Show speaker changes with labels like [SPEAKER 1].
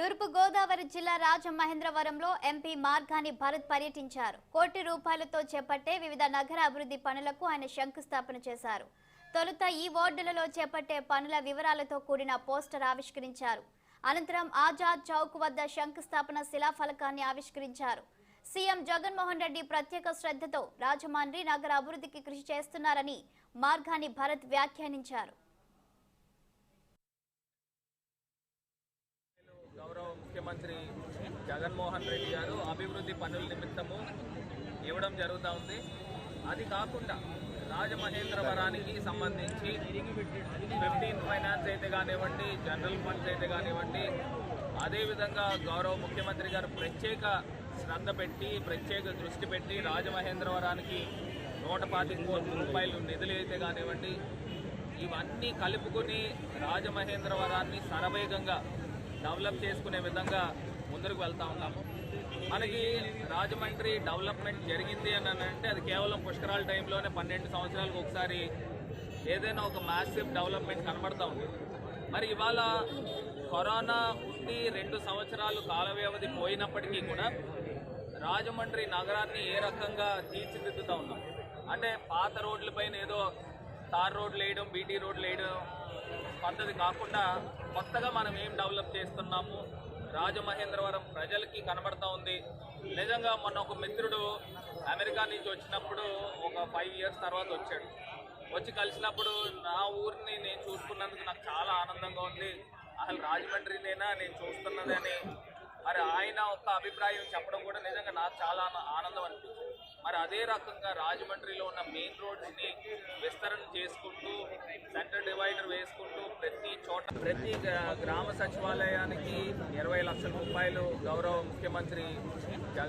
[SPEAKER 1] తూర్పు గోదావరి జిల్లా రాజమహేంద్రవరంలో ఎంపీ మార్గాని భరత్ పర్యటించారు. కోటి రూపాయలతో చేపట్టే వివిధ నగర అభివృద్ధి పనులకు ఆయన శంకుస్థాపన చేశారు. తొలుత ఈ వార్డులలో చేపట్టే పనుల వివరాలతో కూడిన పోస్టర్ ఆవిష్కరించారు. అనంతరం ఆజాద్ చౌక్ వద్ద శంకుస్థాపన శిలాఫలకాన్ని ఆవిష్కరించారు. సీఎం జగన్మోహన్ రెడ్డి ప్రత్యేక శ్రద్ధతో రాజమండ్రి నగర అభివృద్ధికి కృషి చేస్తున్నారని మార్గాని భరత్ వ్యాఖ్యానించారు.
[SPEAKER 2] గౌరవ ముఖ్యమంత్రి జగన్మోహన్ రెడ్డి గారు అభివృద్ధి పనుల నిమిత్తము ఇవ్వడం జరుగుతూ ఉంది. అది కాకుండా రాజమహేంద్రవరానికి సంబంధించి 15 ఫైనాన్స్ అయితే కానివ్వండి, జనరల్ ఫండ్స్ అయితే కానివ్వండి, అదేవిధంగా గౌరవ ముఖ్యమంత్రి గారు ప్రత్యేక శ్రద్ధ పెట్టి ప్రత్యేక దృష్టి పెట్టి రాజమహేంద్రవరానికి 125 కోట్ల రూపాయలు నిధులు అయితే కానివ్వండి, ఇవన్నీ కలుపుకొని రాజమహేంద్రవరాన్ని శరవేగంగా డెవలప్ చేసుకునే విధంగా ముందుకు వెళ్తూ ఉన్నాము. మనకి రాజమండ్రి డెవలప్మెంట్ జరిగింది అని అంటే అది కేవలం పుష్కరాల టైంలోనే 12 సంవత్సరాలకు ఒకసారి ఏదైనా ఒక మ్యాసివ్ డెవలప్మెంట్ కనబడతా ఉంది. మరి ఇవాళ కరోనా ఉండి 2 సంవత్సరాలు కాల వ్యవధి పోయినప్పటికీ కూడా రాజమండ్రి నగరాన్ని ఏ రకంగా తీర్చిదిద్దుతూ ఉన్నాం అంటే పాత రోడ్లపైన ఏదో తార్ రోడ్లు వేయడం, బీటీ రోడ్లు వేయడం పద్ధతి కాకుండా కొత్తగా మనం ఏం డెవలప్ చేస్తున్నాము రాజమహేంద్రవరం ప్రజలకి కనబడతా ఉంది. నిజంగా మొన్న ఒక మిత్రుడు అమెరికా నుంచి వచ్చినప్పుడు ఒక 5 ఇయర్స్ తర్వాత వచ్చాడు. వచ్చి కలిసినప్పుడు నా ఊరిని నేను చూసుకున్నందుకు నాకు చాలా ఆనందంగా ఉంది, అసలు రాజమండ్రినేనా నేను చూస్తున్నది అని మరి ఆయన ఒక అభిప్రాయం చెప్పడం కూడా నిజంగా నాకు చాలా ఆనందం అనిపించింది. మరి అదే రకంగా రాజమండ్రిలో ఉన్న మెయిన్ రోడ్స్ని విస్తరణ చేసుకుంటూ సెంటర్ డివైడర్ వేసుకుంటూ ప్రతి చోట ప్రతి గ్రామ సచివాలయానికి 20 లక్షల రూపాయలు గౌరవ ముఖ్యమంత్రి